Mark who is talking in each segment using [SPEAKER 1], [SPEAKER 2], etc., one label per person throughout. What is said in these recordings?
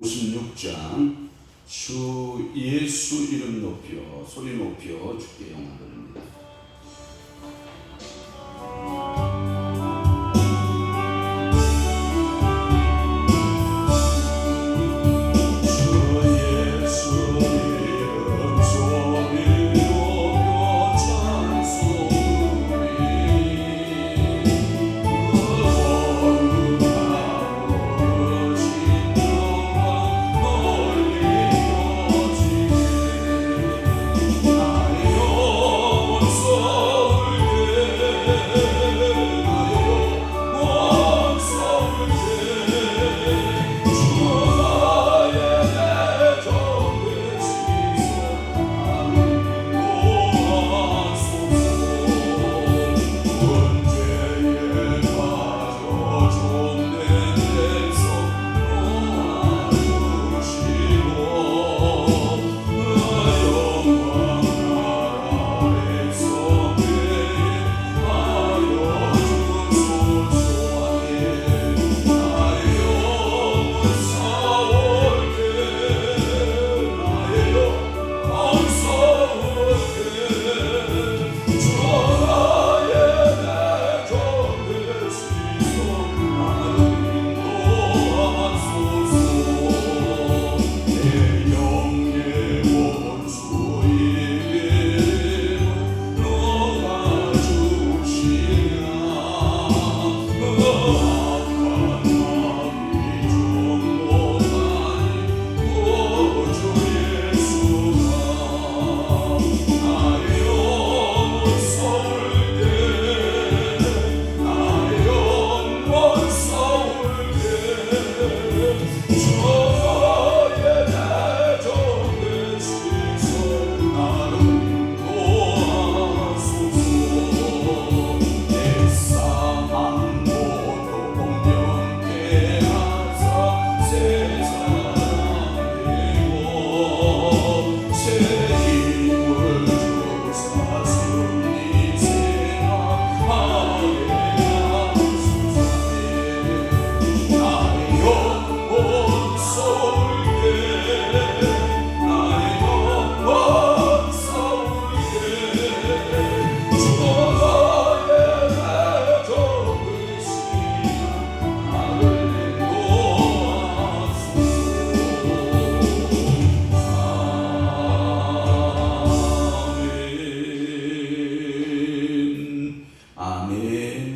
[SPEAKER 1] 56장 주 예수 이름 높여 소리 높여 주께 영광 돌립니다.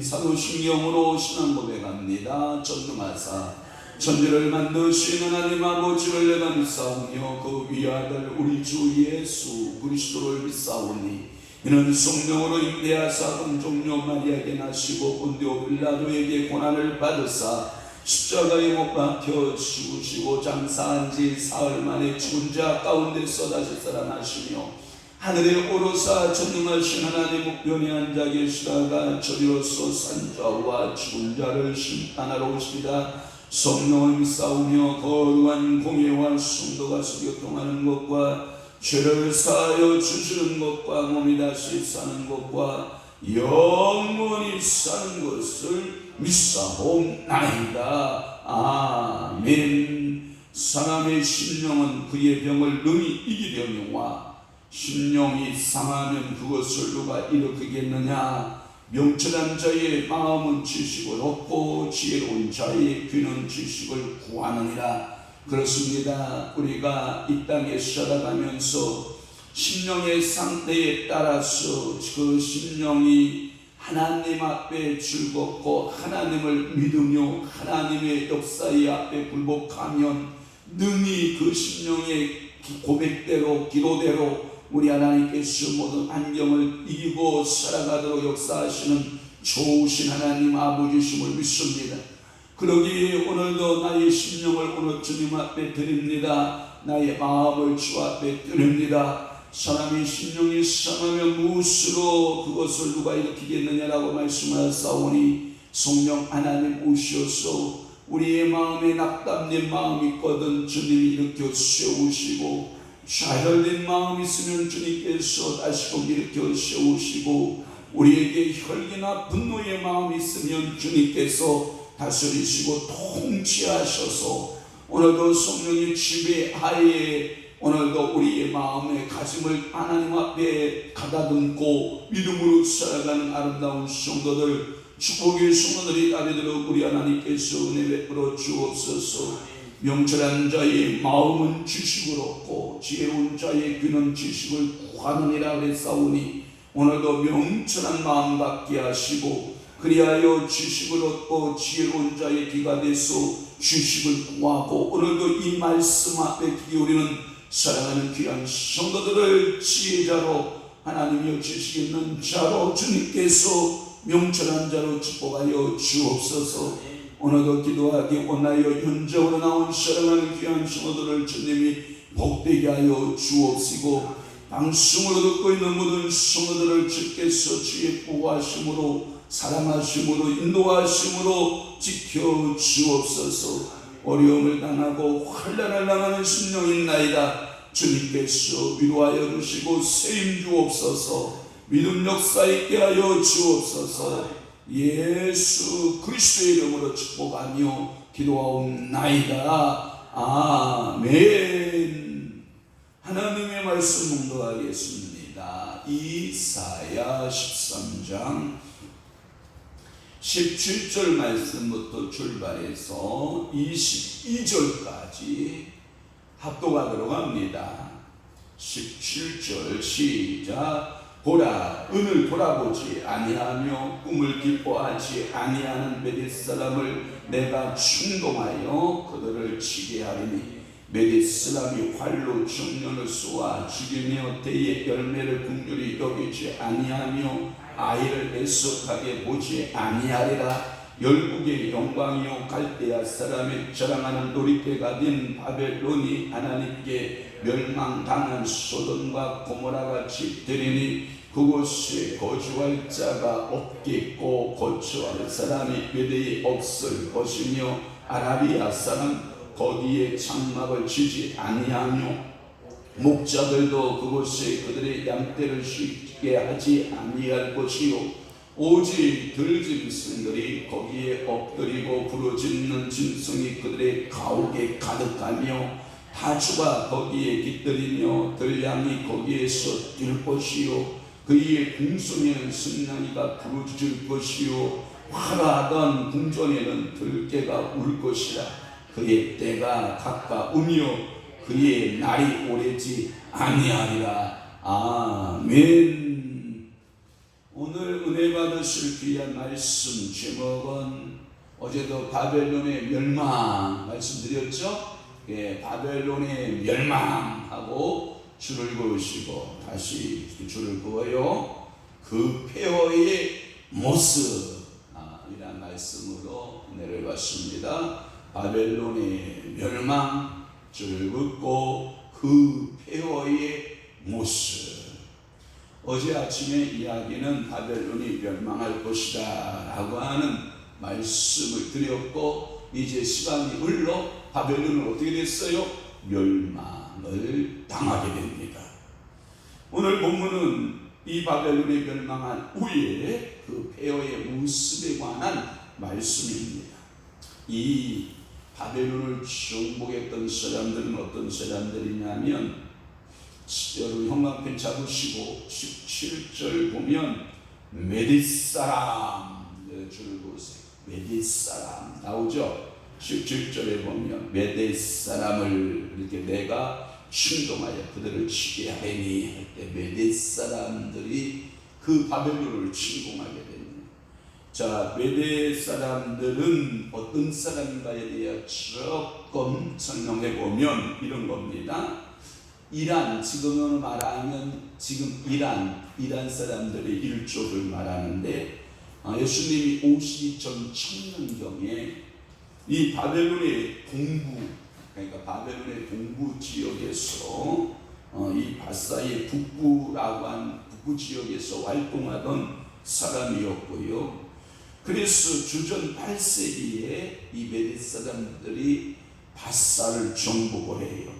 [SPEAKER 1] 사도신경으로 신앙 고백합니다. 전능하사 천지를 만드신 하나님 아버지를 내가 믿사오며 그 위아들 우리 주 예수 그리스도를 믿사오니 이는 성령으로 임대하사 금종료 마리아에게 나시고 본디오 빌라도에게 고난을 받으사 십자가에 못 박혀 죽으시고 장사한 지 사흘 만에 죽은 자 가운데서 다시 살아나시며 하늘에 오르사 전능하신 하나님 우편에 앉아 계시다가 저리로서 산자와 죽은 자를 심판하러 오시리라. 성령을 믿사오며 거룩한 공예와 성도가 교통하는 것과 죄를 사하여 주시는 것과 몸이 다시 사는 것과 영원히 사는 것을 믿사옵나이다. 아멘. 사람의 심령은 그의 병을 능히 이기려니와 심령이 상하면 그것을 누가 일으키겠느냐. 명철한 자의 마음은 지식을 얻고 지혜로운 자의 귀는 지식을 구하느니라. 그렇습니다. 우리가 이 땅에 살아가면서 심령의 상태에 따라서 그 심령이 하나님 앞에 즐겁고 하나님을 믿으며 하나님의 역사의 앞에 굴복하면 능히 그 심령의 고백대로 기도대로 우리 하나님께서 모든 환경을 이기고 살아가도록 역사하시는 좋으신 하나님 아버지심을 믿습니다. 그러기에 오늘도 나의 심령을 오늘 주님 앞에 드립니다. 나의 마음을 주 앞에 드립니다. 사람의 심령이 상하면 무엇으로 그것을 누가 일으키겠느냐라고 말씀하사오니 성령 하나님 오셔서 우리의 마음에 낙담된 마음이 있거든 주님이 일으켜 세우시고 좌절된 마음이 있으면 주님께서 다시금 일으켜 세우시고 우리에게 혈기나 분노의 마음이 있으면 주님께서 다스리시고 통치하셔서 오늘도 성령의 지배하에 오늘도 우리의 마음의 가슴을 하나님 앞에 가다듬고 믿음으로 살아가는 아름다운 성도들, 축복의 성도들이 다되도록 우리 하나님께서 은혜 베풀어 주옵소서. 명철한 자의 마음은 지식을 얻고 지혜로운 자의 귀는 지식을 구하느니라 그랬사오니 오늘도 명철한 마음 갖게 하시고 그리하여 지식을 얻고 지혜로운 자의 귀가 되서 지식을 구하고 오늘도 이 말씀 앞에 귀 기울이는 사랑하는 귀한 성도들을 지혜자로 하나님이여 지식 있는 자로 주님께서 명철한 자로 축복하여 주옵소서. 오늘도 기도하기 원하여 현장으로 나온 사랑하는 귀한 성도들을 주님이 복되게 하여 주옵시고 방송으로 듣고 있는 모든 성도들을 주께서 주의 보호하심으로 사랑하심으로 인도하심으로 지켜 주옵소서. 어려움을 당하고 환난을 당하는 심령이나이다. 주님께서 위로하여 주시고 세임 주옵소서. 믿음 역사 있게 하여 주옵소서. 예수 그리스도의 이름으로 축복하며 기도하옵나이다. 아멘. 하나님의 말씀 묵도하겠습니다. 이사야 13장 17절 말씀부터 출발해서 22절까지 합독하도록 합니다. 17절 시작. 보라, 은을 돌아보지 아니하며 꿈을 기뻐하지 아니하는 메디 사람을 내가 충동하여 그들을 치게 하리니 메디 사람이 활로 청년을 쏘아 죽이며 때의 열매를 긍휼히 여기지 아니하며 아이를 애석하게 보지 아니하리라. 열국의 영광이요 갈대아 사람의 자랑하는 놀이터가 된 바벨론이 하나님께 멸망당한 소돔과 고모라같이 되리니 그곳에 거주할 자가 없겠고 거처할 사람이 몇 없을 것이며 아라비아 사람 거기에 장막을 치지 아니하며 목자들도 그곳에 그들의 양떼를 쉬게 하지 아니할 것이요 오직 들짐승들이 거기에 엎드리고 부르짖는 짐승이 그들의 가옥에 가득하며 다주가 거기에 깃들이며 들량이 거기에서 뛸 것이요 그의 궁성에는 승냥이가 부르짖을 것이요 화려하던 궁전에는 들깨가 울 것이라. 그의 때가 가까우며 그의 날이 오래지 아니하리라. 아멘. 오늘 은혜 받으실 귀한 말씀 제목은 어제도 바벨론의 멸망 말씀드렸죠? 예, 바벨론의 멸망하고 줄을 그으시고 다시 줄을 그어요. 그 폐허의 모습 이란 말씀으로 은혜를 받습니다. 바벨론의 멸망 줄을 긋고 그 폐허의 모습. 어제 아침에 이야기는 바벨론이 멸망할 것이다 라고 하는 말씀을 드렸고 이제 시간이 흘러 바벨론은 어떻게 됐어요? 멸망을 당하게 됩니다. 오늘 본문은 이 바벨론이 멸망한 후에 그 폐허의 모습에 관한 말씀입니다. 이 바벨론을 정복했던 사람들은 어떤 사람들이냐면 여러분 형광펜 잡으시고 17절 보면 메디 사람 줄 보세요. 메디 사람 나오죠? 17절에 보면 메디 사람을 이렇게 내가 충동하여 그들을 치게 하리니 할 때 메디 사람들이 그 바벨론을 침공하게 됩니다. 자, 메디 사람들은 어떤 사람인가에 대해 조금 설명해 보면 이런 겁니다. 이란, 지금으로 말하면 지금 이란 사람들의 일족을 말하는데 예수님이 오시기 전 청년경에 이 바벨론의 동부, 그러니까 바벨론의 동부 지역에서 이 바사의 북부라고 한 북부 지역에서 활동하던 사람이었고요. 그래서 주전 8세기에 이 메디 사람들이 바사를 정복을 해요.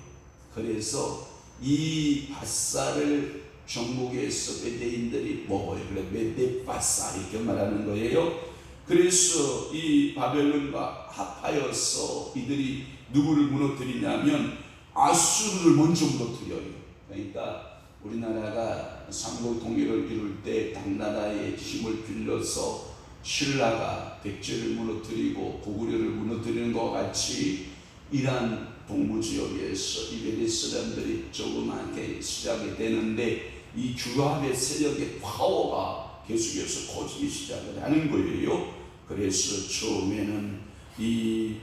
[SPEAKER 1] 그래서 이 바사를 정복해서 메대인들이 먹어요. 그래 메데바사 이렇게 말하는 거예요. 그래서 이 바벨론과 합하여서 이들이 누구를 무너뜨리냐면 아수르를 먼저 무너뜨려요. 그러니까 우리나라가 삼국 통일을 이룰 때 당나라의 힘을 빌려서 신라가 백제를 무너뜨리고 고구려를 무너뜨리는 것과 같이 이란 동부지역에서 이베리 사람들이 조그맣게 시작이 되는데 이 규합의 세력의 파워가 계속해서 커지기 시작을 하는 거예요. 그래서 처음에는 이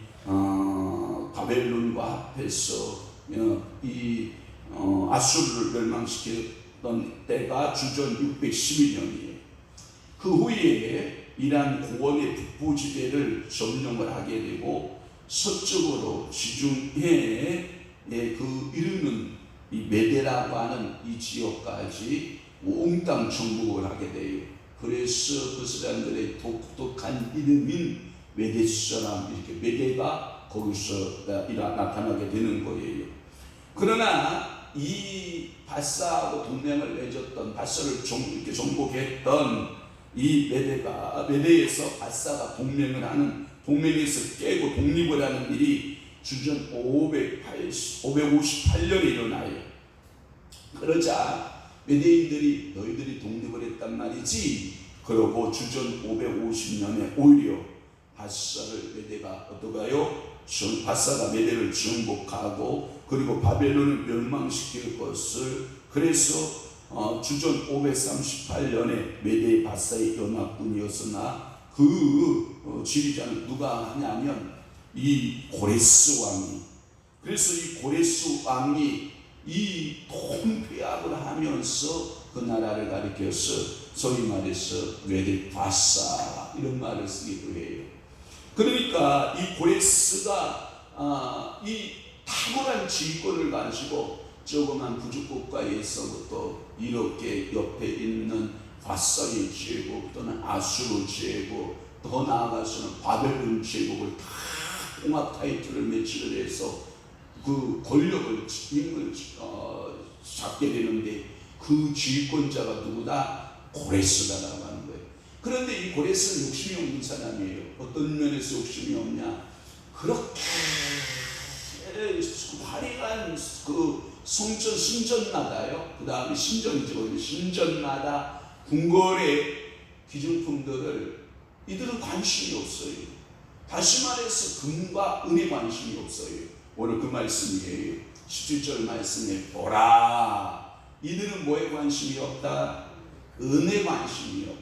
[SPEAKER 1] 바벨론과 합해서 아수르를 멸망시켰던 때가 주전 612년이에요. 그 후에 이란 고원의 북부지대를 점령을 하게 되고 서쪽으로 지중해에 이르는 이 메데라고 하는 이 지역까지 몽땅 정복을 하게 돼요. 그래서 그 사람들의 독특한 이름인 메데 사람, 이렇게 메데가 거기서 나타나게 되는 거예요. 그러나 이 바사하고 동맹을 맺었던, 바사를 이렇게 정복했던 이 메데에서 바사가 동맹에서 깨고 독립을 하는 일이 주전 558년에 일어나요. 그러자 메데인들이 너희들이 독립을 했단 말이지. 그러고 주전 550년에 오히려 바사를 메데가 어떠가요? 바사가 메데를 정복하고 그리고 바벨론을 멸망시킬 것을, 그래서 주전 538년에 메데 바사의 연합군이었으나 그 지휘자는 누가 하냐면 이 고레스 왕이. 그래서 이 고레스 왕이 이 통폐합을 하면서 그 나라를 가리켜서 소위 말해서 메데 바사 이런 말을 쓰기도 해요. 그러니까 이 고레스가 이 탁월한 지휘권을 가지고 조그만 부족국가에서부터 이렇게 옆에 있는 바사의 제국 또는 아수르 제국, 더 나아가서는 바벨론 제국을 다 통합 타이틀을 매치를 해서 그 권력을 힘을 잡게 되는데 그 지휘권자가 누구다? 고레스다라고 하는 거예요. 그런데 이 고레스는 욕심이 없는 사람이에요. 어떤 면에서 욕심이 없냐? 그렇게 화려한 그 신전마다요. 그 다음에 신전이죠. 신전마다 궁궐의 기증품들을 이들은 관심이 없어요. 다시 말해서 금과 은에 관심이 없어요. 오늘 그 말씀이에요. 17절 말씀에 보라. 이들은 뭐에 관심이 없다? 은에 관심이 없다.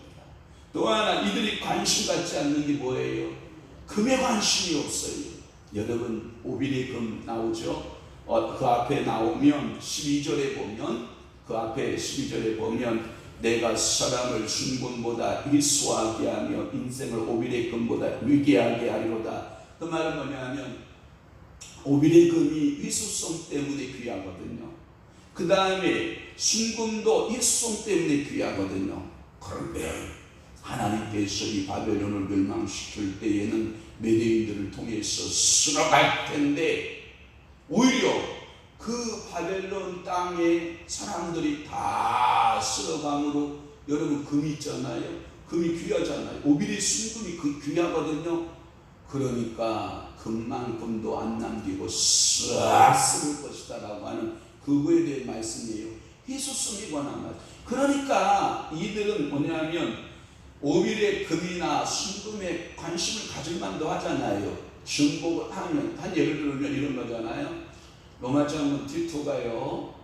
[SPEAKER 1] 또 하나 이들이 관심 갖지 않는 게 뭐예요? 금에 관심이 없어요. 여러분 오빌의 금 나오죠? 그 앞에 나오면 12절에 보면 내가 사람을 순금보다 일수하게 하며 인생을 오빌의 금보다 위대하게 하리로다. 그 말은 뭐냐면 오빌의 금이 위수성 때문에 귀하거든요. 그 다음에 순금도 일수성 때문에 귀하거든요. 그런데 하나님께서 이 바벨론을 멸망시킬 때에는 메데인들을 통해서 쓸어갈 텐데 오히려 그 바벨론 땅에 사람들이 다 쓸어감으로, 여러분 금이 있잖아요. 금이 귀하잖아요. 오빌의 순금이 그 귀하거든요. 그러니까 금만큼도 안 남기고 싹 쓸 것이다 라고 하는 그거에 대한 말씀이에요. 희소성에 관한 말. 그러니까 이들은 뭐냐면 오빌의 금이나 순금에 관심을 가질 만도 하잖아요. 정복을 하면, 한 예를 들면 이런 거잖아요. 로마 장군 티토가요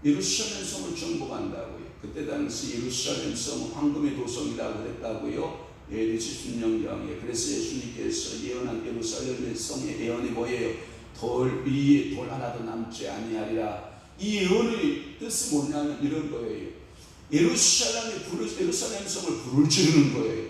[SPEAKER 1] 예루살렘 성을 정복한다고요. 그때 당시 예루살렘 성은 황금의 도성이라고 그랬다고요. AD 70년경에. 그래서 예수님께서 예언한 예루살렘 성의 예언이 뭐예요? 돌 위에 돌 하나도 남지 아니하리라. 이 예언의 뜻이 뭐냐면 이런 거예요. 예루살렘 성을 불을 지르는 거예요.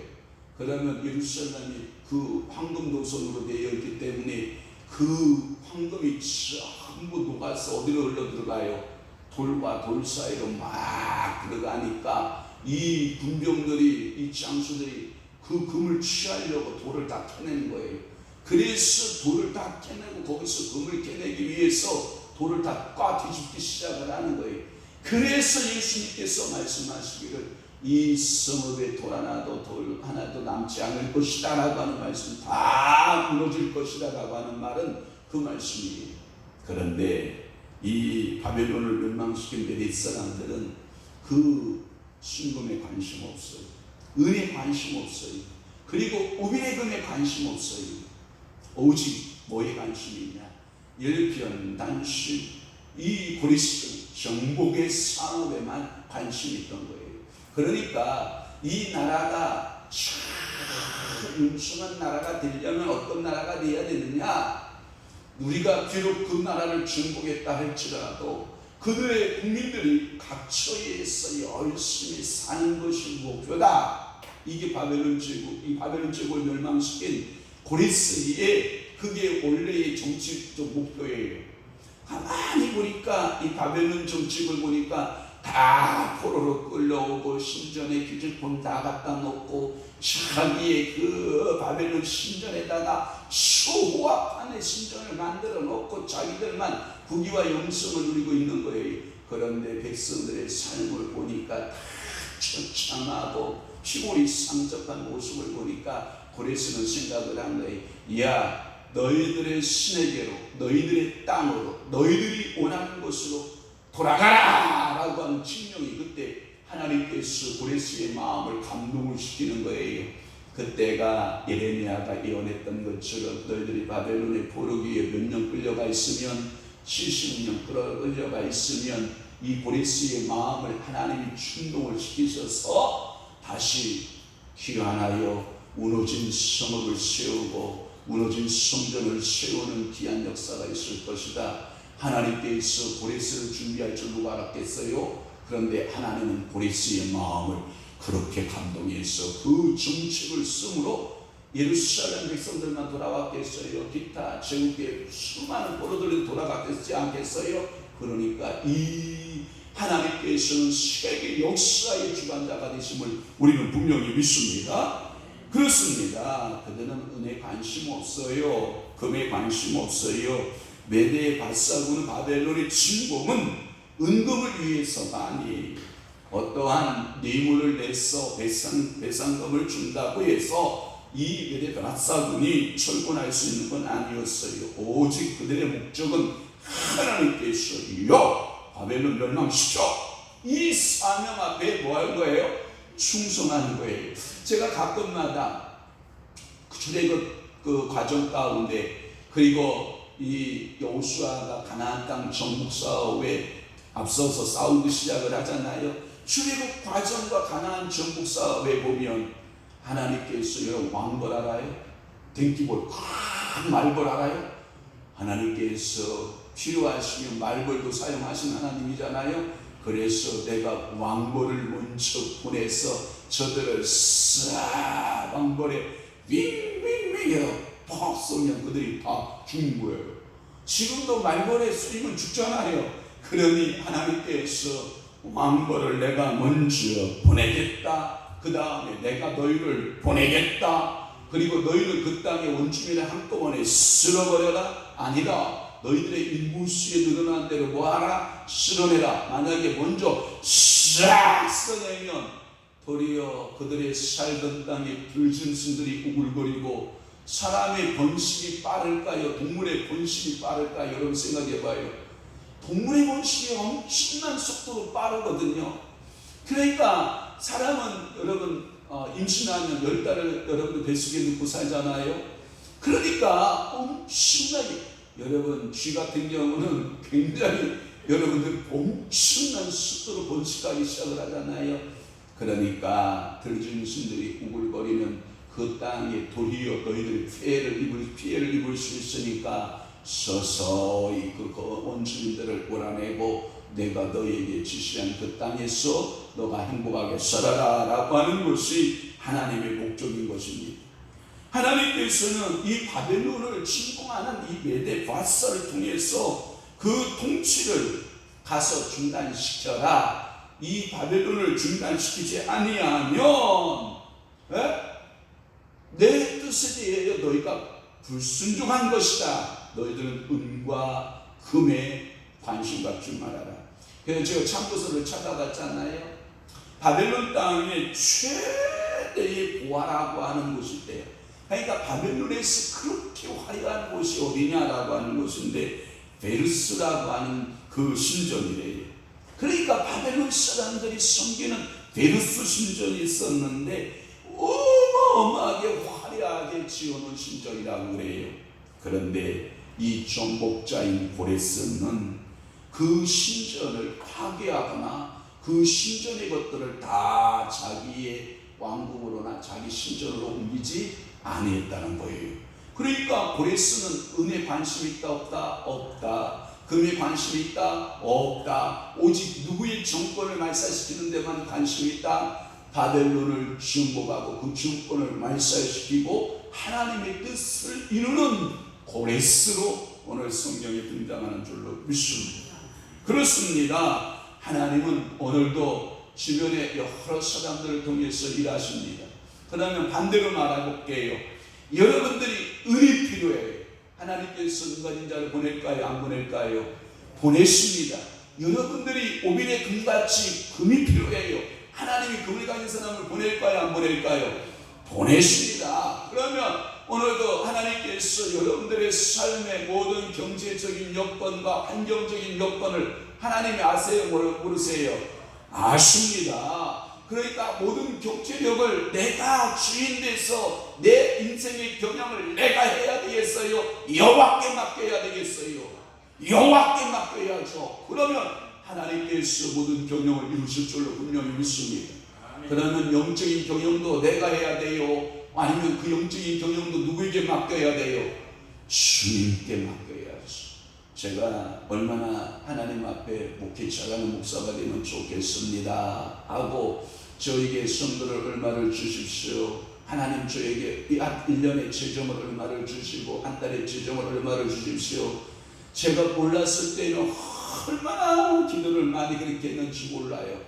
[SPEAKER 1] 그러면 예루살렘이 그 황금 도성으로 되어 있기 때문에 그 황금이 전부 녹아서 어디로 흘러 들어가요? 돌과 돌 사이로 막 들어가니까 이 군병들이, 이 장수들이 그 금을 취하려고 돌을 다 캐내는 거예요. 그래서 돌을 다 캐내고 거기서 금을 캐내기 위해서 돌을 다 꽉 뒤집기 시작을 하는 거예요. 그래서 예수님께서 말씀하시기를 이 성읍에 돌 하나도 남지 않을 것이다 라고 하는 말씀, 다 무너질 것이다 라고 하는 말은 그 말씀이에요. 그런데 이 바벨론을 멸망시킨 메대 사람들은 그 순금에 관심 없어요. 은혜에 관심 없어요. 그리고 우비레금에 관심 없어요. 오직 뭐에 관심이 있냐? 일편단심 이 그리스도 정복의 사업에만 관심이 있던 거예요. 그러니까 이 나라가 융숭한 나라가 되려면 어떤 나라가 되어야 되느냐? 우리가 비록 그 나라를 정복했다 할지라도 그들의 국민들이 각처에서 열심히 사는 것이 목표다. 이게 바벨론 제국, 이 바벨론 제국을 멸망시킨 고레스의 그게 원래의 정치적 목표예요. 가만히 보니까 이 바벨론 정책을 보니까 다 포로로 끌려오고 신전에 기준품 다 갖다 놓고 자기의 그 바벨론 신전에다가 수호합판의 신전을 만들어 놓고 자기들만 부귀와 영성을 누리고 있는 거예요. 그런데 백성들의 삶을 보니까 다 처참하고 피골이 상접한 모습을 보니까 고레스는 생각을 한 거예요. 야, 너희들의 신에게로, 너희들의 땅으로, 너희들이 원하는 곳으로 돌아가라! 라고 하는 칙령이 그때 하나님께서 고레스의 마음을 감동을 시키는 거예요. 그때가 예레미야가 예언했던 것처럼 너희들이 바벨론의 포로기에 몇 년 끌려가 있으면 70년 끌려가 있으면 이 고레스의 마음을 하나님이 충동을 시키셔서 다시 귀환하여 무너진 성읍을 세우고 무너진 성전을 세우는 귀한 역사가 있을 것이다. 하나님께서 고레스를 준비할 줄 누가 알았겠어요? 그런데 하나님은 고레스의 마음을 그렇게 감동해서 그 정책을 쓰므로 예루살렘 백성들만 돌아왔겠어요? 기타 제국의 수많은 포로들이 돌아갔겠지 않겠어요? 그러니까 이 하나님께서는 세계 역사의 주관자가 되심을 우리는 분명히 믿습니다. 그렇습니다. 그들은 은혜에 관심 없어요. 금에 관심 없어요. 메대 바사군 바벨론의 침공은 은금을 위해서가 아니에요. 어떠한 뇌물을 내서 배상금을 준다고 해서 이 메대 바사군이 철권할 수 있는 건 아니었어요. 오직 그들의 목적은 하나님께서요 바벨론 멸망시켜 이 사명 앞에 뭐 할 거예요? 충성하는 거예요. 제가 가끔마다 출애굽 그 과정 가운데 그리고 이 여호수아가 가나안 땅 정복 사업에 앞서서 싸우기 시작을 하잖아요. 출애굽 과정과 가나안 정복 사업에 보면 하나님께서 여러분 왕벌 알아요? 등기볼 큰 말벌 알아요? 하나님께서 필요하시면 말벌도 사용하신 하나님이잖아요. 그래서 내가 왕벌을 먼저 보내서 저들을 싹 왕벌에 윙윙윙 팍 쏘면 그들이 다 죽는 거예요. 지금도 말벌에 쏘이면 죽잖아요. 그러니 하나님께서 왕벌을 내가 먼저 보내겠다. 그 다음에 내가 너희를 보내겠다. 그리고 너희를 그 땅의 원주민을 한꺼번에 쓸어버려라. 아니다. 너희들의 인구수에 늘어난 대로 뭐하라? 쓸어내라. 만약에 먼저 싹 쓸어내면 도리어 그들의 살던 땅에 들짐승들이 우글거리고 사람의 번식이 빠를까요? 동물의 번식이 빠를까요? 여러분 생각해봐요. 동물의 번식이 엄청난 속도로 빠르거든요. 그러니까 사람은 여러분 임신하면 10달을 여러분들 뱃속에 넣고 살잖아요. 그러니까 엄청나게 여러분 쥐 같은 경우는 굉장히 여러분들 엄청난 속도로 번식하기 시작을 하잖아요. 그러니까 들짐승들이 우글거리면 그 땅에 도리어 너희들이 피해를 입을 수 있으니까 서서히 그 원주민들을 몰아내고 내가 너희에게 지시한 그 땅에서 너가 행복하게 살아라 라고 하는 것이 하나님의 목적인 것입니다. 하나님께서는 이 바벨론을 침공하는 이 메대 바사를 통해서 그 통치를 가서 중단시켜라. 이 바벨론을 중단시키지 아니하면 내 뜻에 대하여 너희가 불순종한 것이다. 너희들은 은과 금에 관심 갖지 말아라. 그래서 제가 참고서를 찾아봤잖아요. 바벨론 땅의 최대의 보화라고 하는 곳이 있대요. 그러니까 바벨론에서 그렇게 화려한 곳이 어디냐라고 하는 것인데 베르스라고 하는 그 신전이래요. 그러니까 바벨론 사람들이 섬기는 베르스 신전이 있었는데 어마어마하게 화려하게 지어놓은 신전이라고 그래요. 그런데 이 정복자인 고레스는 그 신전을 파괴하거나 그 신전의 것들을 다 자기의 왕국으로나 자기 신전으로 옮기지 아니했다는 거예요. 그러니까 고레스는 은에 관심이 있다 없다? 없다. 금에 관심이 있다? 없다. 오직 누구의 정권을 말살시키는 데만 관심이 있다? 바벨론을 정복하고 그 정권을 말살시키고 하나님의 뜻을 이루는 고레스로 오늘 성경에 등장하는 줄로 믿습니다. 그렇습니다. 하나님은 오늘도 주변의 여러 사람들을 통해서 일하십니다. 그러면 반대로 말해볼게요. 여러분들이 은이 필요해요. 하나님께서 은가진 자를 보낼까요? 안 보낼까요? 보내십니다. 여러분들이 오빌의 금같이 금이 필요해요. 하나님이 금을 가진 사람을 보낼까요? 안 보낼까요? 보내십니다. 그러면 오늘도 하나님께서 여러분들의 삶의 모든 경제적인 여건과 환경적인 여건을 하나님이 아세요? 모르세요? 아십니다. 그러니까 모든 경제력을 내가 주인 돼서 내 인생의 경영을 내가 해야 되겠어요? 여호와께 맡겨야 되겠어요? 여호와께 맡겨야죠. 그러면 하나님께서 모든 경영을 이루실 줄로 분명히 믿습니다. 그러면 영적인 경영도 내가 해야 돼요? 아니면 그 영적인 경영도 누구에게 맡겨야 돼요? 주님께 맡겨야죠. 제가 얼마나 하나님 앞에 목회 잘하는 목사가 되면 좋겠습니다 하고 저에게 성도를 얼마를 주십시오. 하나님 저에게 1년에 재정을 얼마를 주시고 한 달에 재정을 얼마를 주십시오. 제가 몰랐을 때는 얼마나 기도를 많이 그렇게 했는지 몰라요.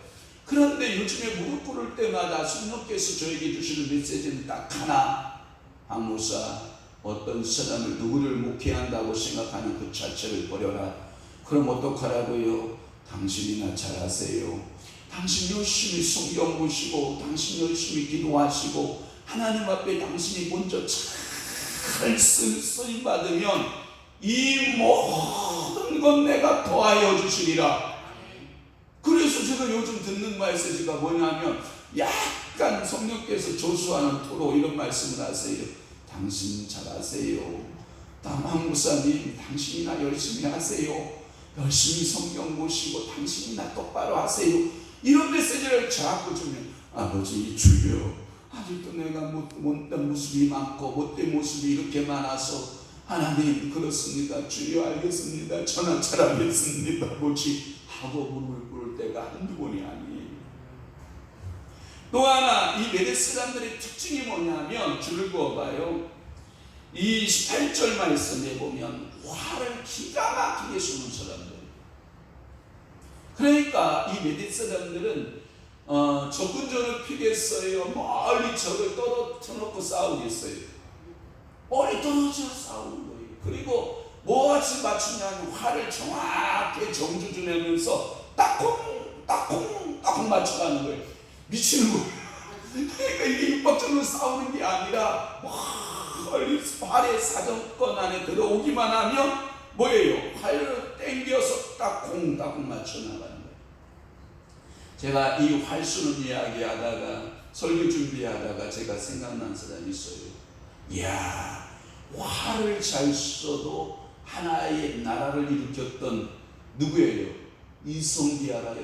[SPEAKER 1] 그런데 요즘에 무릎 꿇을 때마다 성령께서 저에게 주시는 메시지는 딱 하나. 박목사, 어떤 사람을 누구를 목회한다고 생각하는 그 자체를 버려라. 그럼 어떡하라고요? 당신이나 잘하세요. 당신 열심히 성경 보시고 당신 열심히 기도하시고 하나님 앞에 당신이 먼저 잘 쓰임 받으면 이 모든 건 내가 더하여 주시리라. 그래서 제가 요즘 듣는 메시지가 뭐냐면 약간 성령께서 조수하는 토로 이런 말씀을 하세요. 당신 잘하세요. 박목사님 당신이나 열심히 하세요. 열심히 성경 보시고 당신이나 똑바로 하세요. 이런 메시지를 자꾸 주면 아버지 주여, 아직도 내가 못된 모습이 많고 못된 모습이 이렇게 많아서 하나님 그렇습니다. 주여 알겠습니다. 저는 잘하겠습니다. 아버지 하고 무릎을 꿇을 때가 한두 번이 아니에요. 또 하나 이 메데스 사람들의 특징이 뭐냐면 줄을 그어봐요. 이 18절 말씀에 보면 화를 기가 막히게 쏘는 사람들. 그러니까 이 메데스 사람들은 적군전을 피겠어요? 멀리 적을 떨어뜨려놓고 싸우겠어요? 멀리 떨어져 싸우는 거예요. 그리고 뭐같이 맞추냐면 화를 정확하게 정주 주면서 따콩 맞춰가는 거예요. 미치는 거예요. 그러니까 이게 육박전으로 싸우는 게 아니라 멀리 활의 사정권 안에 들어오기만 하면 뭐예요? 활을 땡겨서 따콩 맞춰나가는 거예요. 제가 이 활 쏘는 이야기 하다가 설교 준비하다가 제가 생각난 사람이 있어요. 이야, 활을 잘 쏘도 하나의 나라를 일으켰던 누구예요? 이성기 알아요?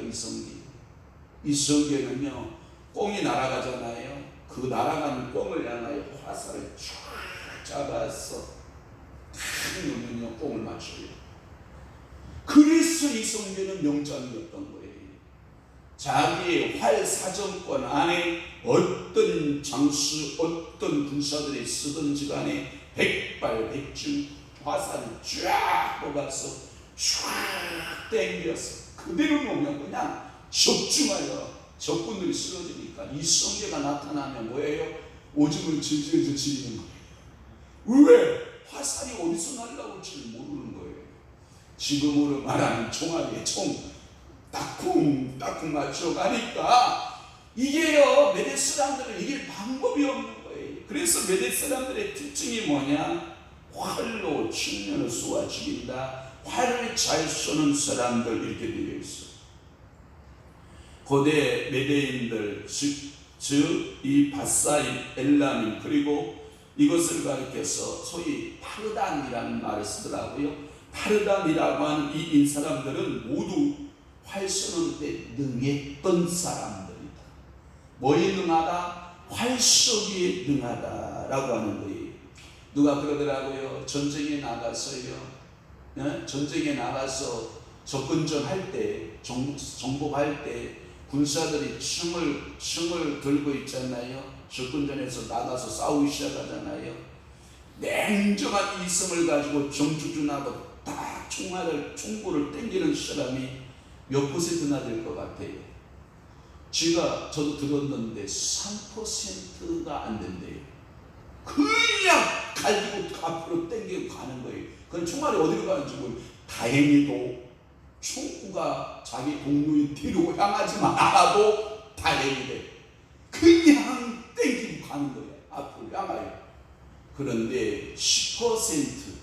[SPEAKER 1] 이성기는요 꽁이 날아가잖아요. 그 날아가는 꽁을 향하여 화살을 쫙 잡아서 탁 놓으면요 꽁을 맞춰요. 그래서 이성기는 명장이었던 거예요. 자기의 활 사정권 안에 어떤 장수 어떤 군사들이 쓰든지 간에 백발백중 화살을 쫙 뽑아서 쫙 땡겨서 그대로 놓으면 그냥 적중하여 적군들이 쓰러지니까 이성계가 나타나면 뭐예요? 오줌을 질질 지리는 거예요. 왜? 화살이 어디서 날라올지 모르는 거예요. 지금으로 말하는 총알에 총 따쿵 맞춰가니까 이게요 메데스 사람들은 이길 방법이 없는 거예요. 그래서 메대 사람들의 특징이 뭐냐? 활로 청년을 쏘아 죽인다. 활을 잘 쏘는 사람들 이렇게 되어 있어. 고대 메대인들 즉 이 바사임, 엘람임 그리고 이것을 가리켜서 소위 파르단이라는 말을 쓰더라고요. 파르단이라고 하는 이 인사람들은 모두 활 쏘는 데 능했던 사람들이다. 뭐에 능하다? 활 쏘기에 능하다라고 하는 거예요. 누가 그러더라고요. 전쟁에 나가서요. 전쟁에 나가서 접근전 할 때, 정복할 때 군사들이 총을 들고 있잖아요. 접근전에서 나가서 싸우기 시작하잖아요. 냉정한 이성을 가지고 정주준하고 딱 총구를 땡기는 사람이 몇 퍼센트나 될 것 같아요. 저도 들었는데 3%가 안 된대요. 그냥 가지고 앞으로 땡기고 가는 거예요. 그건 총알이 어디로 가는지 모르고 다행히도 총구가 자기 동료의 뒤로 향하지만 않아도 다행이 돼. 그냥 땡기고 가는 거예요. 앞으로 향하여. 그런데 10%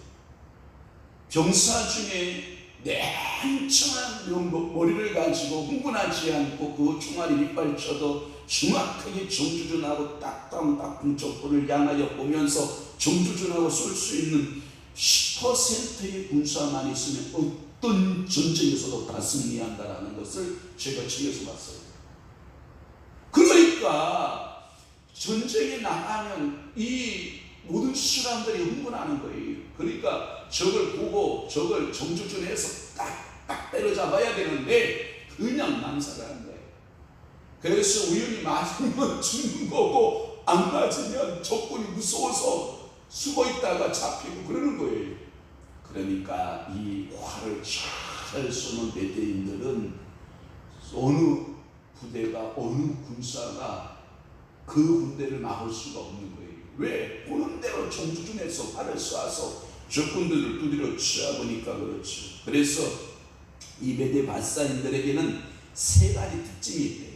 [SPEAKER 1] 병사 중에 냉정한 머리를 가지고 흥분하지 않고 그 총알이 밑발 쳐도 정확하게 정주준하고 딱딱딱 적군을 향하여 보면서 정주준하고 쏠 수 있는 10%의 군사만 있으면 어떤 전쟁에서도 다 승리한다라는 것을 제가 책에서 봤어요. 그러니까 전쟁에 나가면 이 모든 사람들이 흥분하는 거예요. 그러니까 적을 보고 적을 정주준해서 딱딱 때려잡아야 되는데 그냥 남살하는 거예요. 그래서 우연히 맞으면 죽는 거고 안 맞으면 적군이 무서워서 숨어있다가 잡히고 그러는 거예요. 그러니까 이 활을 잘 쏘는 메대인들은 어느 부대가 어느 군사가 그 군대를 막을 수가 없는 거예요. 왜? 보는 대로 정주준에서 활을 쏴서 적군들을 두드려 쳐보니까 그렇죠. 그래서 이 메대 바사인들에게는 세 가지 특징이 있대요.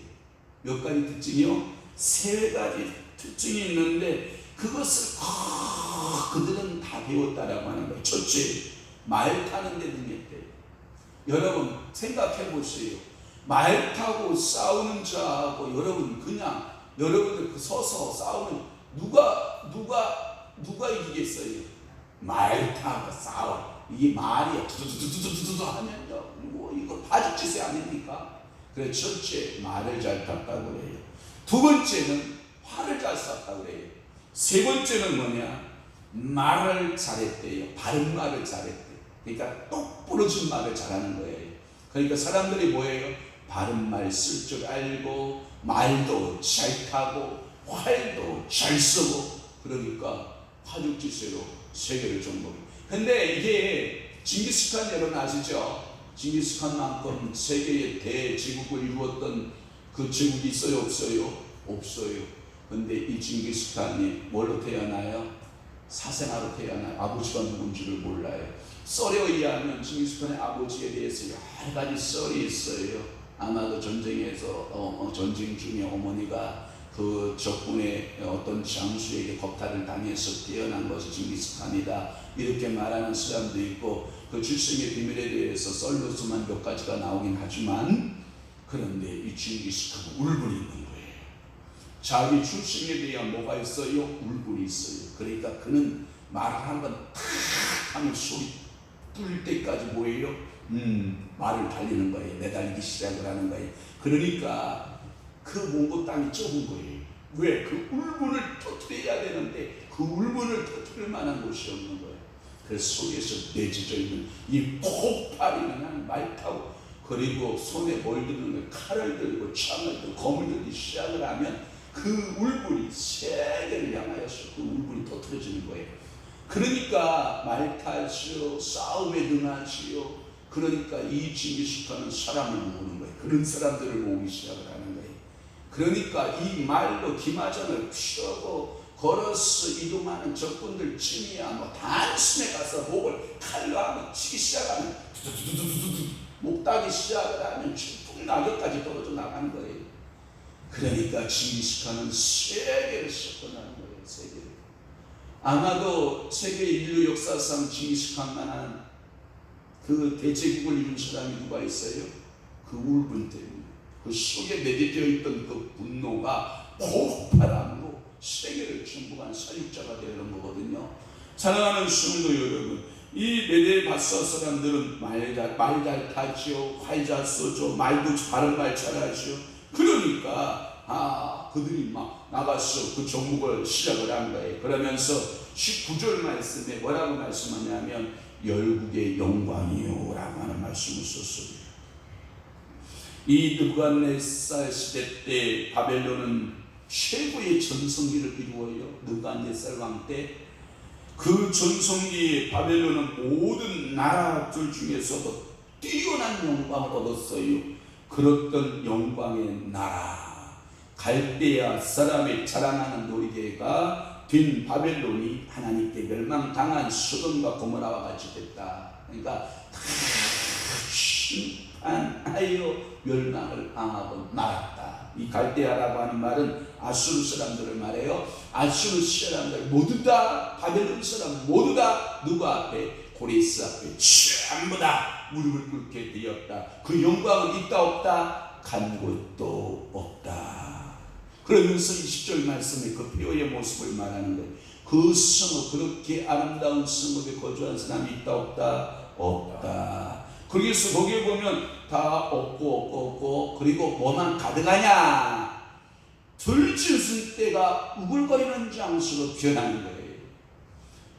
[SPEAKER 1] 몇 가지 특징이요? 세 가지 특징이 있는데 그것을 그들은 다 배웠다라고 하는 거예요. 첫째, 말 타는 데 능했대요. 여러분 생각해 보세요. 말 타고 싸우는 자하고 여러분 그냥 여러분들 서서 싸우면 누가 이기겠어요? 말 타고 싸워. 이게 말이야. 두두두두두두 하면요. 뭐 이거 바둑짓이 아닙니까? 그래 첫째 말을 잘 탔다고 그래요. 두 번째는 활을 잘 쐈다고 그래요. 세 번째는 뭐냐? 말을 잘했대요. 바른 말을 잘했대요. 그러니까 똑부러진 말을 잘하는 거예요. 그러니까 사람들이 뭐예요? 바른 말 쓸 줄 알고 말도 잘 타고 활도 잘 쓰고 그러니까 화죽지세로 세계를 정복해. 근데 이게 징기스칸 여러분 아시죠? 징기스칸만큼 세계의 대제국을 이루었던 그 제국이 있어요? 없어요? 없어요. 근데 이 징기스칸이 뭘로 태어나요? 사생아로 태어나요. 아버지가 누군지를 몰라요. 썰에 의하면 징기스칸의 아버지에 대해서 여러 가지 썰이 있어요. 아마도 전쟁에서 전쟁 중에 어머니가 그 적군의 어떤 장수에게 겁탈을 당해서 태어난 것이 징기스칸이다 이렇게 말하는 사람도 있고 그 출생의 비밀에 대해서 썰로서만 몇 가지가 나오긴 하지만 그런데 이 징기스칸은 울분이 있는 거예요. 자기 출생에 대한 뭐가 있어요? 울분이 있어요. 그러니까 그는 말을 한번 탁 하면 소리 뚫릴 때까지 뭐예요? 말을 달리는 거예요. 내달리기 시작을 하는 거예요. 그러니까 그 몽고 땅이 좁은 거예요. 왜? 그 울분을 터뜨려야 되는데 그 울분을 터뜨릴 만한 곳이 없는 거예요. 그래서 속에서 내지져 있는 이 폭발이는 말 타고 그리고 손에 뭘 드는 거예요. 칼을 들고 창을 들고 검을 들기 시작을 하면 그 울분이 세계를 향하여서 그 울분이 터뜨려지는 거예요. 그러니까 말 타시오, 싸움에 능하시오. 그러니까 이 징기스칸은 사람을 모으는 거예요. 그런 사람들을 모으기 시작을 하는 거예요. 그러니까 이 말로 기마전을 피하고 걸어서 이동하는 적군들 찜이야 뭐 단숨에 가서 목을 칼로 하면 치기 시작하면 두두두두두두 목 따기 시작을 하면 폭풍 낙엽까지 떨어져 나가는 거예요. 그러니까 징기스칸은 세계를 섞어나는 거예요. 세계를. 아마도 세계 인류 역사상 징식할 만한 그 대제국을 이룬 사람이 누가 있어요? 그 울분 때문에, 그 속에 내재되어 있던 그 분노가 폭발함으로 세계를 정복한 사육자가 되는 거거든요. 사랑하는 성도 여러분, 이 메데 바사 사람들은 말 잘 타지요, 활 잘 써죠, 말도 바른 말 잘하죠. 그러니까 그들이 막 나가서 그 정복을 시작을 한 거예요. 그러면서 19절 말씀에 뭐라고 말씀하냐면 열국의 영광이요 라고 하는 말씀을 썼어요. 이 느부갓네살 시대 때 바벨론은 최고의 전성기를 이루어요. 느부갓네살 왕 때 그 전성기에 바벨론은 모든 나라들 중에서도 뛰어난 영광을 얻었어요. 그렇던 영광의 나라 갈대아 사람의 자랑하는 놀이개가 된 바벨론이 하나님께 멸망당한 소돔과 고모라와 같이 됐다. 그러니까 다 심판하여 멸망을 당하고 말았다. 이 갈대아라고 하는 말은 아수르 사람들을 말해요. 아수르 사람들 모두 다, 바벨론 사람 모두 다 누구 앞에? 고레스 앞에 전부 다 무릎을 꿇게 되었다. 그 영광은 있다 없다? 간 곳도 없다. 그러면서 20절 말씀에 그 폐허의 모습을 말하는 거예요. 그 성읍, 그렇게 아름다운 성읍에 거주한 사람이 있다 없다? 없다. 그래서 거기에 보면 다 없고 그리고 뭐만 가득하냐? 들짐승 떼가 우글거리는 장소로 변하는 거예요.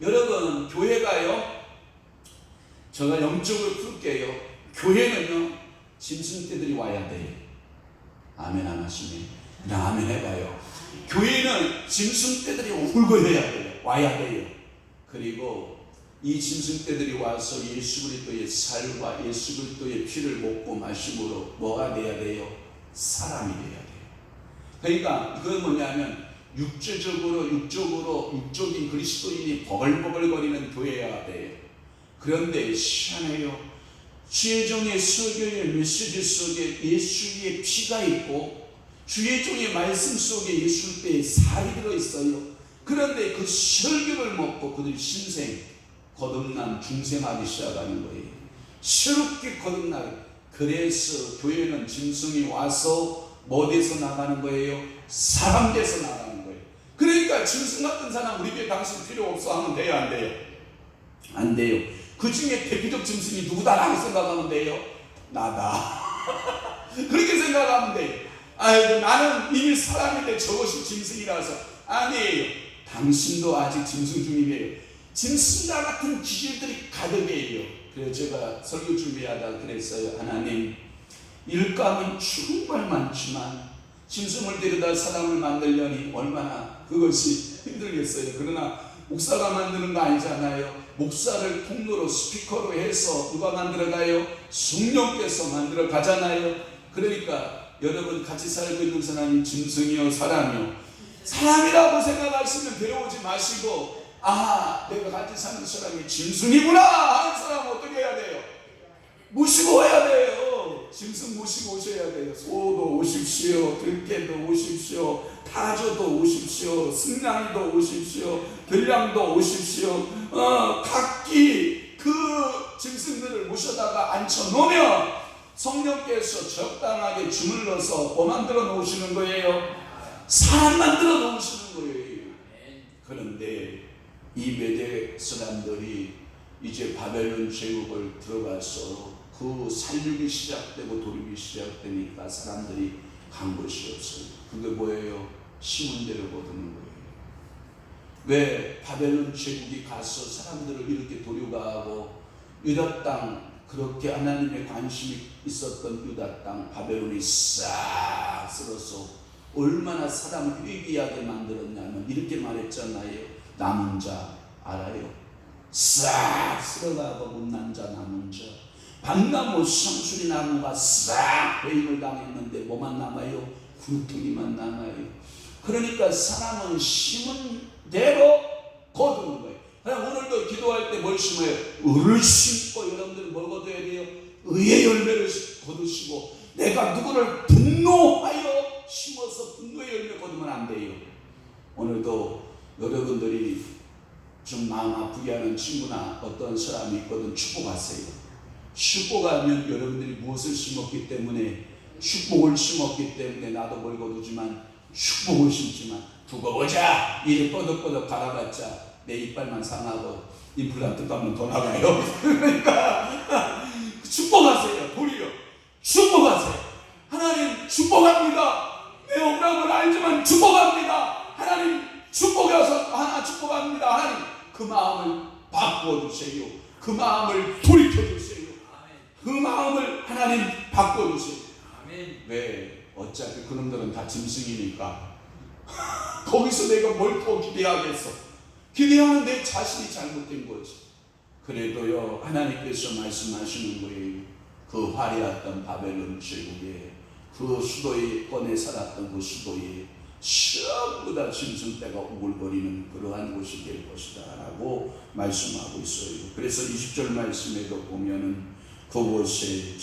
[SPEAKER 1] 여러분, 교회가요, 제가 영적으로 풀게요. 교회는요, 짐승떼들이 와야 돼요. 아멘 안 하시네. 그냥 아멘 해봐요. 교회는 짐승떼들이 우글거려야 돼요. 와야 돼요. 그리고 이 짐승떼들이 와서 예수 그리스도의 살과 예수 그리스도의 피를 먹고 마심으로 뭐가 돼야 돼요? 사람이 돼야 돼요. 그러니까 그건 뭐냐면 육적인 그리스도인이 버글버글거리는 교회여야 돼요. 그런데 희한해요. 주의 종의 설교의 메시지 속에 예수의 피가 있고 주의 종의 말씀 속에 예수 때의 살이 들어있어요. 그런데 그 설교를 먹고 그들이 신생, 거듭남, 중생하기 시작하는 거예요. 새롭게 거듭나게. 그래서 교회는 짐승이 와서 뭐 돼서 나가는 거예요? 사람 돼서 나가는 거예요. 그러니까 짐승 같은 사람 우리 교회 당신 필요 없어 하면 돼요, 안 돼요? 안 돼요. 그 중에 대표적 짐승이 누구다라고 생각하면 돼요? 나다. 그렇게 생각하면 돼요. 아이고, 나는 이미 사람인데 저것이 짐승이라서. 아니에요. 당신도 아직 짐승 중이에요. 짐승과 같은 기질들이 가득해요. 그래서 제가 설교 준비하다 그랬어요. 하나님, 일감은 정말 많지만 짐승을 데려다 사람을 만들려니 얼마나 그것이 힘들겠어요. 그러나 목사가 만드는 거 아니잖아요. 목사를 통로로 스피커로 해서 누가 만들어가요? 성령께서 만들어 가잖아요. 그러니까 여러분 같이 살고 있는 사람이 짐승이요 사람이요? 사람이라고 생각하시면 데려오지 마시고, 내가 같이 사는 사람이 짐승이구나 하는 사람은 어떻게 해야 돼요? 모시고 와야 돼요. 짐승 모시고 오셔야 돼요. 소도 오십시오, 들깨도 오십시오, 타조도 오십시오, 승냥이도 오십시오, 들량도 오십시오. 각기 그 짐승들을 모셔다가 앉혀놓으면 성령께서 적당하게 주물러서 뭐 만들어 놓으시는 거예요? 사람 만들어 놓으시는 거예요. 그런데 이 메대 사람들이 이제 바벨론 제국을 들어가서 그 살육이 시작되고 도륙이 시작되니까 사람들이 간 곳이 없어요. 그게 뭐예요? 심은 대로 거두는 거예요. 왜 바벨론 제국이 가서 사람들을 이렇게 도륙하고 유다 땅, 그렇게 하나님의 관심이 있었던 유다 땅 바벨론이 싹 쓸어서 얼마나 사람을 회개하게 만들었냐면 이렇게 말했잖아요. 남은 자 알아요? 싹 쓸어가고 못난 자 남은 자. 밤나무 성수리 나무가 싹 배임을 당했는데 뭐만 남아요? 굴뚝이만 남아요. 그러니까 사람은 심은 대로 거두는 거예요. 그냥 오늘도 기도할 때 뭘 심어요? 의를 심고, 여러분들은 뭘 거둬야 돼요? 의의 열매를 거두시고, 내가 누구를 분노하여 심어서 분노의 열매 거두면 안 돼요. 오늘도 여러분들이 좀 마음 아프게 하는 친구나 어떤 사람이 있거든 축복하세요. 축복하면 여러분들이 무엇을 심었기 때문에 축복을 심었기 때문에 나도 뭘 거두지만 축복을 심지만 두고 보자 이래 뻐덕뻐덕 바라봤자 내 이빨만 상하고 임플란트 가면 더 나가요. 그러니까 축복하세요. 도리어 축복하세요. 하나님 축복합니다. 내 억울함을 알지만 축복합니다. 하나님 축복해서 하나 축복합니다. 하나님 그 마음을 바꿔주세요. 그 마음을 돌이켜주세요. 그 마음을 하나님 바꿔주세요. 왜? 어차피 그놈들은 다 짐승이니까 거기서 내가 뭘 더 기대하겠어. 기대하는 내 자신이 잘못된 거지. 그래도요 하나님께서 말씀하시는 거예요. 그 화려했던 바벨론 제국에 그 수도에 꺼내 살았던 그 수도에 전부 다 짐승떼가 우글거리는 그러한 곳이 될 것이다 라고 말씀하고 있어요. 그래서 20절 말씀에도 보면은 그곳에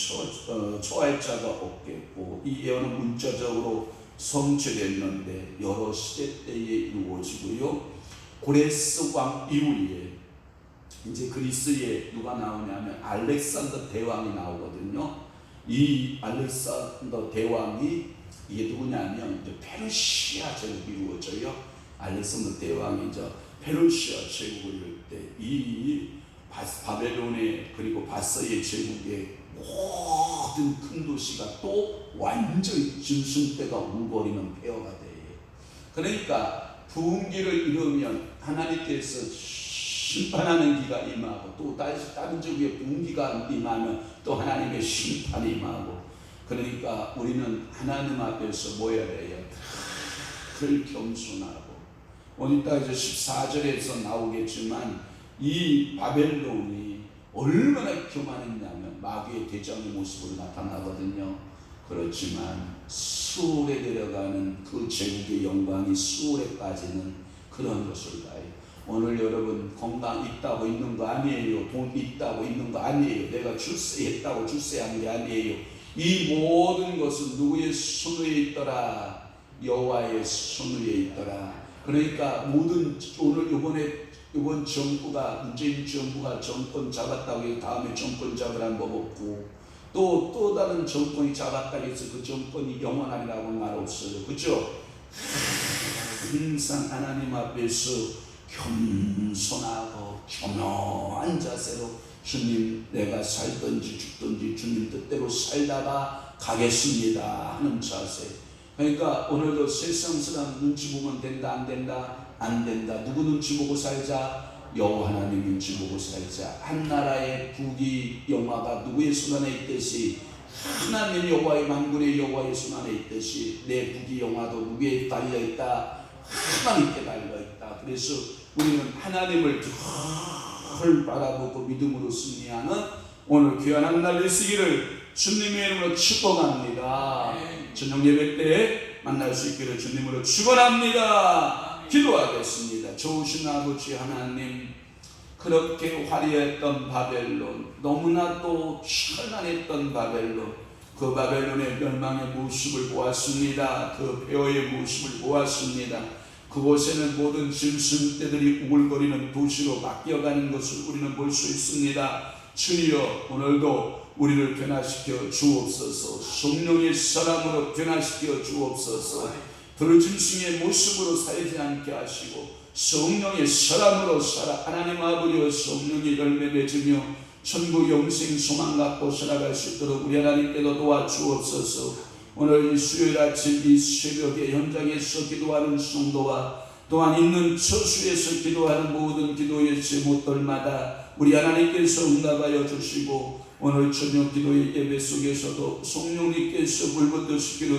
[SPEAKER 1] 처할 자가 없겠고 이 예언은 문자적으로 성취됐는데 여러 시대 때에 이루어지고요. 고레스 왕 이후에 이제 그리스에 누가 나오냐면 알렉산더 대왕이 나오거든요. 이 알렉산더 대왕이 이게 누구냐면 이제 페르시아 제국이 이루어져요. 알렉산더 대왕이 이제 페르시아 제국을 이룰 때 이 바벨론의 그리고 바서의 제국의 모든 큰 도시가 또 완전히 짐승떼가 우거리는 폐허가 돼요. 그러니까 부흥기를 이루면 하나님께서 심판하는 기가 임하고 또 다른 지역에 부흥기가 임하면 또 하나님의 심판이 임하고 그러니까 우리는 하나님 앞에서 뭐 해야 돼요? 늘 겸손하고 오늘 이따 이제 14절에서 나오겠지만 이 바벨론이 얼마나 교만했냐면 마귀의 대장의 모습으로 나타나거든요. 그렇지만 수월에 내려가는 그 제국의 영광이 수월에 빠지는 그런 것을 봐요. 오늘 여러분 건강 있다고 있는 거 아니에요. 돈 있다고 있는 거 아니에요. 내가 출세했다고 출세한 게 아니에요. 이 모든 것은 누구의 손 위에 있더라? 여호와의 손 위에 있더라. 그러니까 모든 오늘 이번 정부가 문재인 정부가 정권 잡았다고 해서 다음에 정권 잡으라는 법 없고 또 다른 정권이 잡았다고 해서 그 정권이 영원하리라고 말 없어요. 그렇죠? 항상 하나님 앞에서 겸손하고 겸허한 자세로 주님 내가 살든지 죽든지 주님 뜻대로 살다가 가겠습니다 하는 자세. 그러니까 오늘도 세상 사람 눈치 보면 된다 안 된다 안 된다. 누구 눈치 보고 살자? 여호와 하나님 눈치 보고 살자. 한 나라의 국이 영화가 누구의 손 안에 있듯이 하나님 여호와의 만군의 여호와의 손 안에 있듯이 내 국이 영화도 누구에 달려 있다? 하나님께 달려 있다. 그래서 우리는 하나님을 늘 바라보고 믿음으로 승리하는 오늘 귀한 날 되시기를 주님의 이름으로 축복합니다. 저녁 예배 때 만날 수 있기를 주님으로 축원합니다. 기도하겠습니다. 좋으신 아버지 하나님, 그렇게 화려했던 바벨론, 너무나도 찬란했던 바벨론, 그 바벨론의 멸망의 모습을 보았습니다. 그 폐허의 모습을 보았습니다. 그곳에는 모든 짐승떼들이 우글거리는 도시로 바뀌어가는 것을 우리는 볼 수 있습니다. 주여 오늘도 우리를 변화시켜 주옵소서. 성령의 사람으로 변화시켜 주옵소서. 들짐승의 모습으로 살지 않게 하시고 성령의 사람으로 살아 하나님 아버지와 성령의 열매 맺으며 천국 영생 소망 갖고 살아갈 수 있도록 우리 하나님께도 도와주옵소서. 오늘 이 수요일 아침 이 새벽에 현장에서 기도하는 성도와 또한 있는 처수에서 기도하는 모든 기도의 제목들마다 우리 하나님께서 응답하여 주시고 오늘 저녁 기도의 예배 속에서도 성령님께서 물부터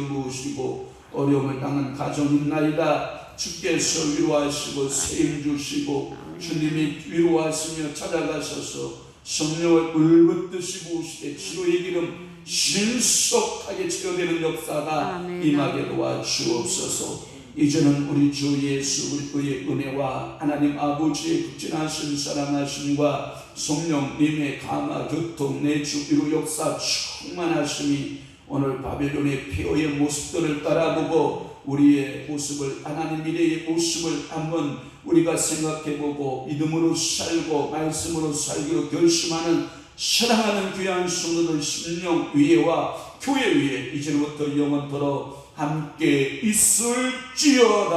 [SPEAKER 1] 부으시고 어려움을 당한 가정이 있나이다. 주께서 위로하시고 세임 주시고 주님이 위로하시며 찾아가셔서 성령을 물붓듯이 부으시되 치료의 기름 신속하게 치료되는 역사가 임하게 도와주옵소서. 이제는 우리 주 예수 그리스도의 은혜와 하나님 아버지의 극진하신 사랑하심과 성령님의 감화 교통 내주 위로 역사 충만하심이 오늘 바벨론의 폐허의 모습들을 따라보고 우리의 모습을, 하나님 미래의 모습을 한번 우리가 생각해보고 믿음으로 살고 말씀으로 살기로 결심하는 사랑하는 귀한 성도들 심령 위에와 교회 위에 이제부터 영원토록 함께 있을지어다.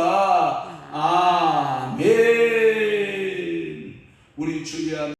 [SPEAKER 1] 아멘. 우리 주의